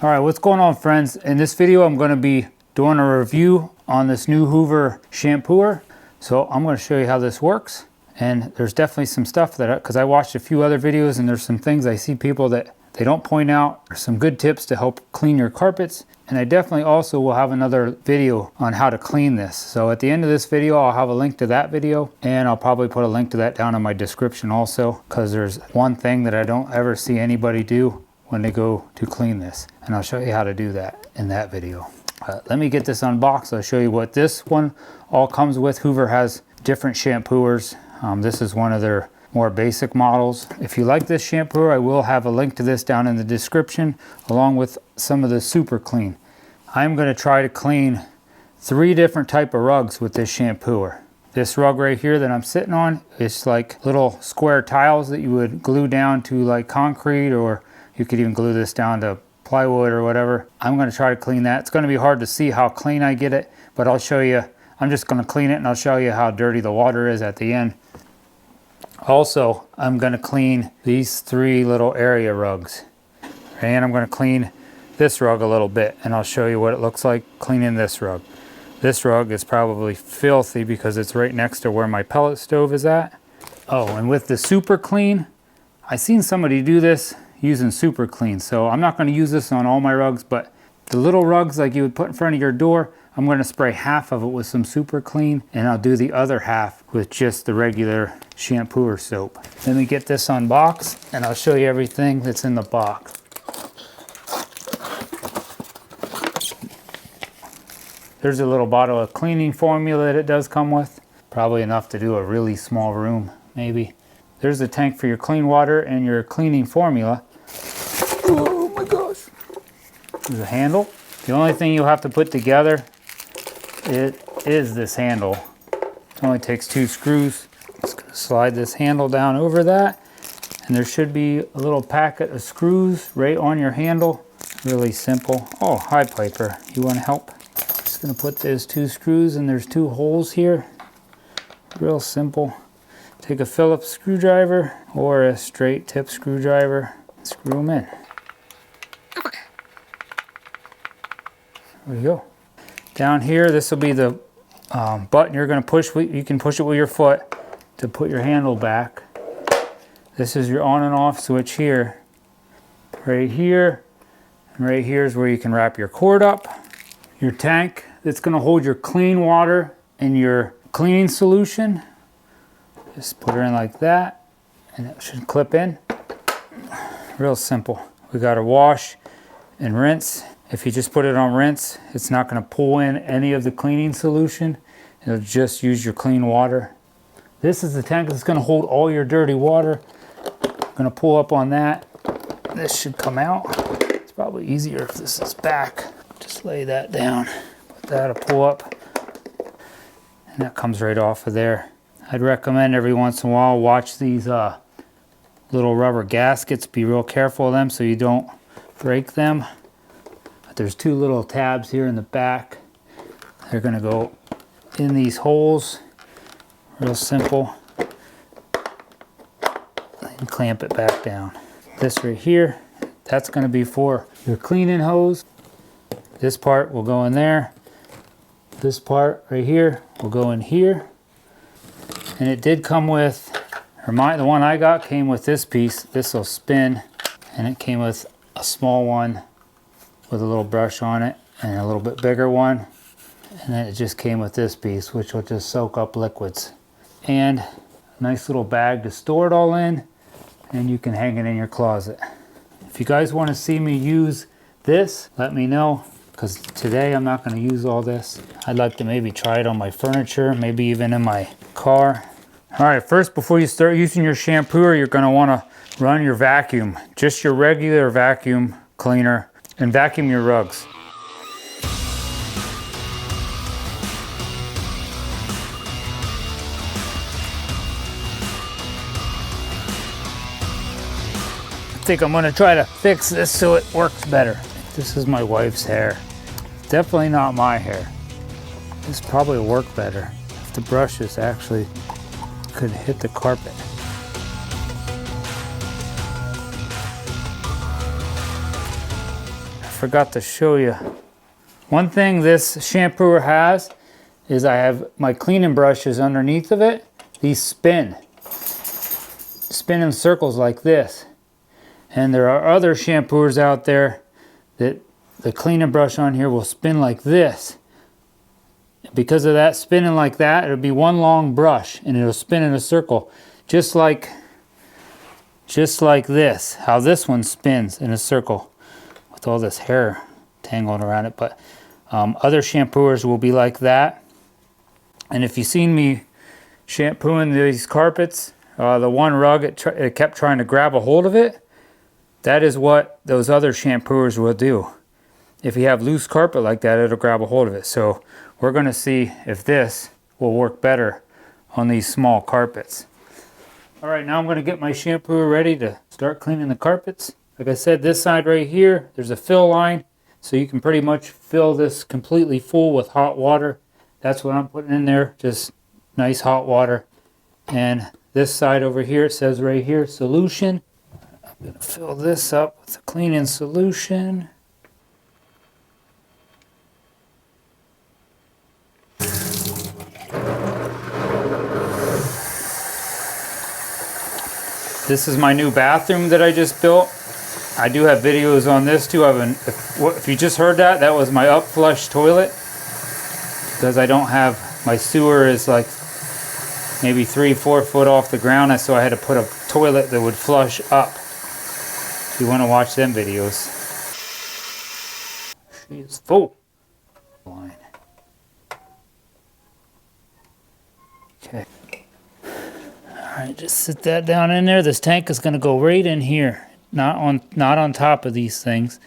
All right, what's going on, friends? In this video, I'm going to be doing a review on this new Hoover shampooer. So I'm going to show you how this works. And there's definitely some stuff that, because I watched a few other videos and there's some things I see people that they don't point out. There's some good tips to help clean your carpets. And I definitely also will have another video on how to clean this. So at the end of this video, I'll have a link to that video, and I'll probably put a link to that down in my description also, because there's one thing that I don't ever see anybody do when they go to clean this. And I'll show you how to do that in that video. Let me get this unboxed. I'll show you what this one all comes with. Hoover has different shampooers. This is one of their more basic models. If you like this shampooer, I will have a link to this down in the description, along with some of the super clean. I'm going to try to clean 3 different type of rugs with this shampooer. This rug right here that I'm sitting on, it's like little square tiles that you would glue down to like concrete, or you could even glue this down to plywood or whatever. I'm going to try to clean that. It's going to be hard to see how clean I get it, but I'll show you. I'm just going to clean it and I'll show you how dirty the water is at the end. Also, I'm going to clean these 3 little area rugs. And I'm going to clean this rug a little bit, and I'll show you what it looks like cleaning this rug. This rug is probably filthy because it's right next to where my pellet stove is at. Oh, and with the super clean, I seen somebody do this using super clean. So I'm not going to use this on all my rugs, but the little rugs like you would put in front of your door, I'm going to spray half of it with some super clean, and I'll do the other half with just the regular shampooer soap. Let me get this unboxed and I'll show you everything that's in the box. There's a little bottle of cleaning formula that it does come with. Probably enough to do a really small room, maybe. There's a tank for your clean water and your cleaning formula. Oh my gosh. There's a handle. The only thing you'll have to put together is this handle. It only takes 2 screws. Just gonna slide this handle down over that. And there should be a little packet of screws right on your handle. Really simple. Oh, hi Piper, you want to help? Gonna put those 2 screws, and there's 2 holes here. Real simple. Take a Phillips screwdriver or a straight tip screwdriver and screw them in. There we go. Down here, this will be the button you're gonna push. You can push it with your foot to put your handle back. This is your on and off switch here. Right here, and right here is where you can wrap your cord up. Your tank that's going to hold your clean water and your cleaning solution. Just put her in like that, and it should clip in. Real simple. We got to wash and rinse. If you just put it on rinse, it's not going to pull in any of the cleaning solution. It'll just use your clean water. This is the tank that's going to hold all your dirty water. I'm going to pull up on that. This should come out. It's probably easier if this is back. Just lay that down. Put that to pull up. And that comes right off of there. I'd recommend every once in a while watch these little rubber gaskets. Be real careful of them so you don't break them. But there's 2 little tabs here in the back. They're going to go in these holes. Real simple. And clamp it back down. This right here, that's going to be for your cleaning hose. This part will go in there. This part right here will go in here. And it did come with, the one I got came with this piece. This will spin, and it came with a small one with a little brush on it and a little bit bigger one. And then it just came with this piece, which will just soak up liquids. And a nice little bag to store it all in, and you can hang it in your closet. If you guys want to see me use this, let me know. Because today I'm not going to use all this. I'd like to maybe try it on my furniture, maybe even in my car. All right, first before you start using your shampooer, you're going to want to run your vacuum, just your regular vacuum cleaner, and vacuum your rugs. I think I'm going to try to fix this so it works better. This is my wife's hair. Definitely not my hair. This probably will work better if the brushes actually could hit the carpet. forgot to show you. One thing this shampooer has is I have my cleaning brushes underneath of it. These spin in circles like this. And there are other shampooers out there that the cleaning brush on here will spin like this. Because of that spinning like that, it'll be one long brush and it'll spin in a circle, just like this, how this one spins in a circle with all this hair tangled around it. But other shampooers will be like that. And if you've seen me shampooing these carpets, the one rug, it kept trying to grab a hold of it. That is what those other shampooers will do. If you have loose carpet like that, it'll grab a hold of it. So we're going to see if this will work better on these small carpets. All right, now I'm going to get my shampooer ready to start cleaning the carpets. Like I said, this side right here, there's a fill line. So you can pretty much fill this completely full with hot water. That's what I'm putting in there, just nice hot water. And this side over here, it says right here, solution. I'm going to fill this up with a cleaning solution. This is my new bathroom that I just built. I do have videos on this too. If you just heard that, that was my up flush toilet. Because I don't have, my sewer is like maybe 3-4 foot off the ground, so I had to put a toilet that would flush up. If you want to watch them videos. She is full. Okay. Alright, just sit that down in there. This tank is going to go right in here. Not on top of these things.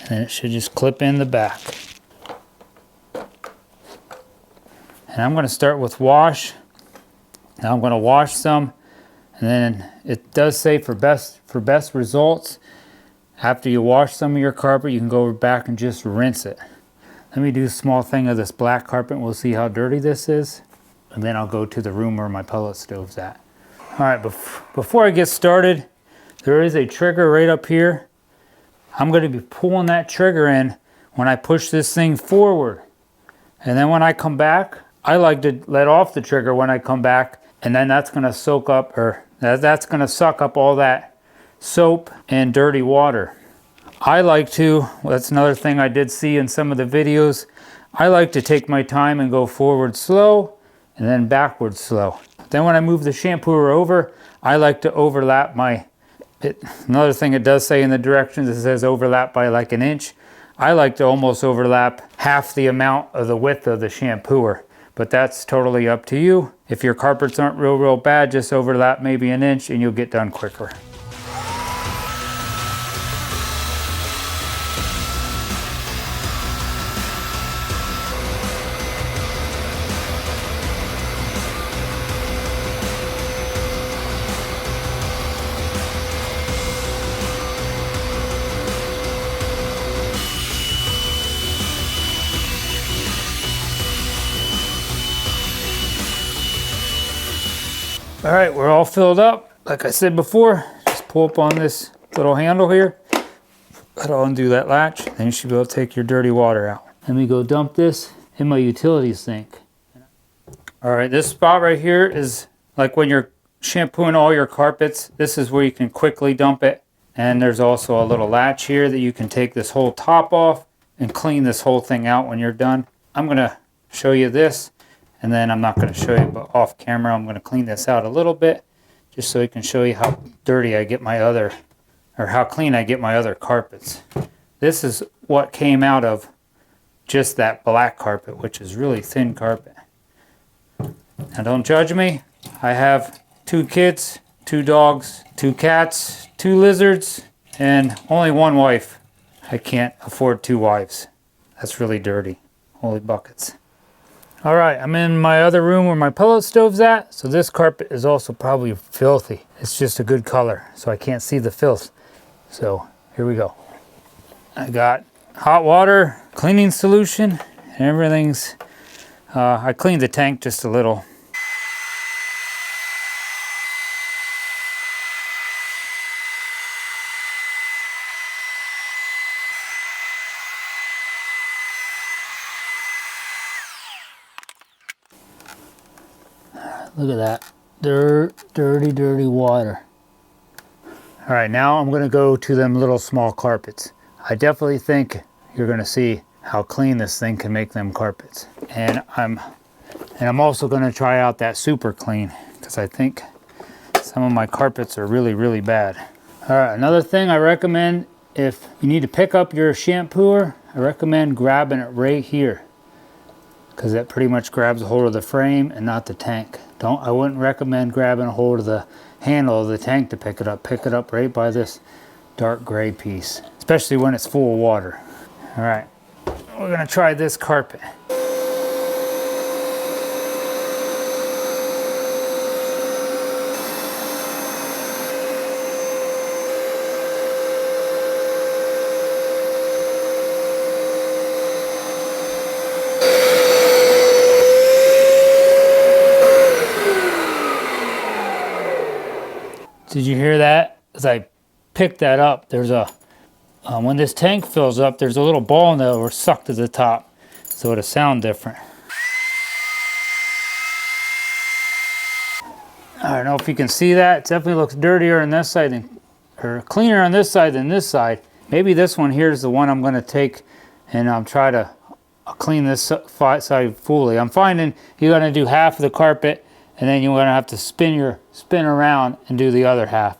And then it should just clip in the back. And I'm going to start with wash. Now I'm going to wash some. And then it does say for best results, after you wash some of your carpet, you can go back and just rinse it. Let me do a small thing of this black carpet. We'll see how dirty this is. And then I'll go to the room where my pellet stove's at. All right, before I get started, there is a trigger right up here. I'm going to be pulling that trigger in when I push this thing forward. And then when I come back, I like to let off the trigger when I come back, and then that's going to soak up, or that's going to suck up all that soap and dirty water. I like to, that's another thing I did see in some of the videos, I like to take my time and go forward slow and then backward slow. Then when I move the shampooer over, I like to overlap another thing it does say in the directions, it says overlap by like an inch. I like to almost overlap half the amount of the width of the shampooer, but that's totally up to you. If your carpets aren't real bad, just overlap maybe an inch and you'll get done quicker. All right, we're all filled up. Like I said before, just pull up on this little handle here. That'll undo that latch. Then you should be able to take your dirty water out. Let me go dump this in my utility sink. All right, this spot right here is like when you're shampooing all your carpets. This is where you can quickly dump it. And there's also a little latch here that you can take this whole top off and clean this whole thing out when you're done. I'm gonna show you this. And then I'm not going to show you, but off camera, I'm going to clean this out a little bit, just so I can show you how dirty I get my other, or how clean I get my other carpets. This is what came out of just that black carpet, which is really thin carpet. Now don't judge me. I have 2 kids, 2 dogs, 2 cats, 2 lizards, and only 1 wife. I can't afford 2 wives. That's really dirty. Holy buckets. All right, I'm in my other room where my pellet stove's at. So this carpet is also probably filthy. It's just a good color, so I can't see the filth. So here we go. I got hot water, cleaning solution, and everything's, I cleaned the tank just a little. Look at that. Dirty, dirty water. All right, now I'm gonna go to them little small carpets. I definitely think you're gonna see how clean this thing can make them carpets. And I'm also gonna try out that super clean, because I think some of my carpets are really, really bad. All right, another thing I recommend, if you need to pick up your shampooer, I recommend grabbing it right here, because that pretty much grabs a hold of the frame and not the tank. I wouldn't recommend grabbing a hold of the handle of the tank to pick it up. Pick it up right by this dark gray piece, especially when it's full of water. All right, we're gonna try this carpet. Did you hear that? As I picked that up, there's a, when this tank fills up, there's a little ball that will suck to the top, so it'll sound different. I don't know if you can see that. It definitely looks dirtier on this side than, or cleaner on this side than this side. Maybe this one here is the one I'm gonna take and try to clean this side fully. I'm finding you're gonna do half of the carpet and then you're gonna have to spin around and do the other half.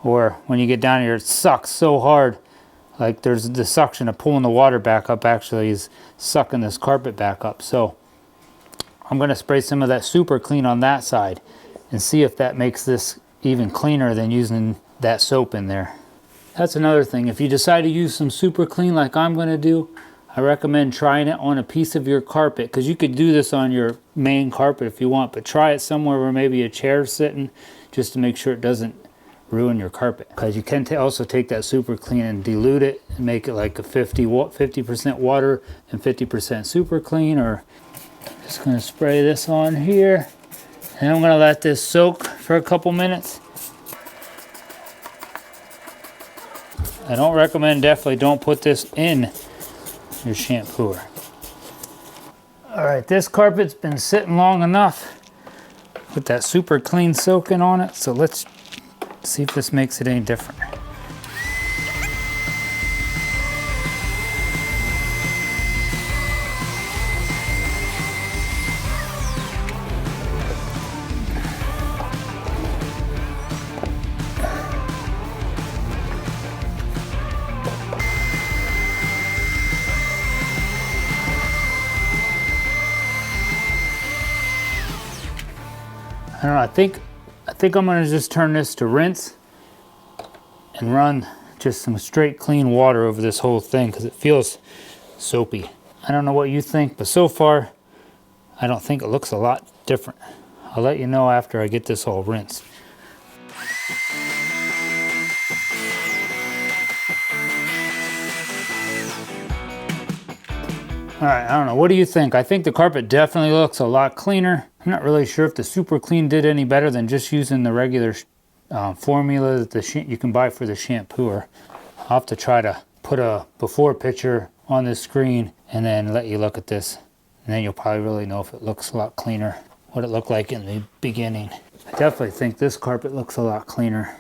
Or when you get down here, it sucks so hard. Like there's the suction of pulling the water back up actually is sucking this carpet back up. So I'm gonna spray some of that super clean on that side and see if that makes this even cleaner than using that soap in there. That's another thing. If you decide to use some super clean like I'm gonna do, I recommend trying it on a piece of your carpet, because you could do this on your main carpet if you want, but try it somewhere where maybe a chair's sitting, just to make sure it doesn't ruin your carpet. Because you can also take that super clean and dilute it and make it like a 50% water and 50% super clean. Or just gonna spray this on here, and I'm gonna let this soak for a couple minutes. I don't recommend, definitely don't put this in your shampooer. All right, this carpet's been sitting long enough with that super clean soaking on it, so let's see if this makes it any different. I don't know, I think I'm gonna just turn this to rinse and run just some straight clean water over this whole thing, because it feels soapy. I don't know what you think, but so far I don't think it looks a lot different. I'll let you know after I get this all rinsed. All right, I don't know, what do you think? I think the carpet definitely looks a lot cleaner. I'm not really sure if the super clean did any better than just using the regular formula that you can buy for the shampooer. I'll have to try to put a before picture on this screen and then let you look at this. And then you'll probably really know if it looks a lot cleaner, what it looked like in the beginning. I definitely think this carpet looks a lot cleaner.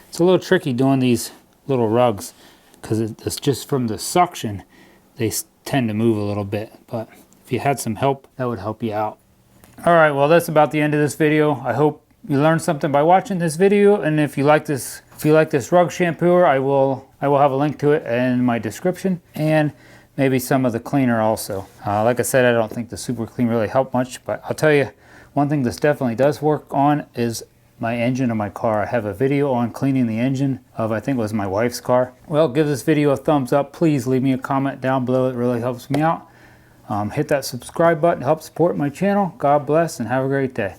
It's a little tricky doing these little rugs because it's just from the suction, they tend to move a little bit. But if you had some help, that would help you out. All right, well, that's about the end of this video. I hope you learned something by watching this video. And if you like this rug shampooer, I will have a link to it in my description, and maybe some of the cleaner also. Like I said, I don't think the super clean really helped much, but I'll tell you, one thing this definitely does work on is my engine of my car. I have a video on cleaning the engine of, I think it was my wife's car. Well, give this video a thumbs up. Please leave me a comment down below. It really helps me out. Hit that subscribe button to help support my channel. God bless and have a great day.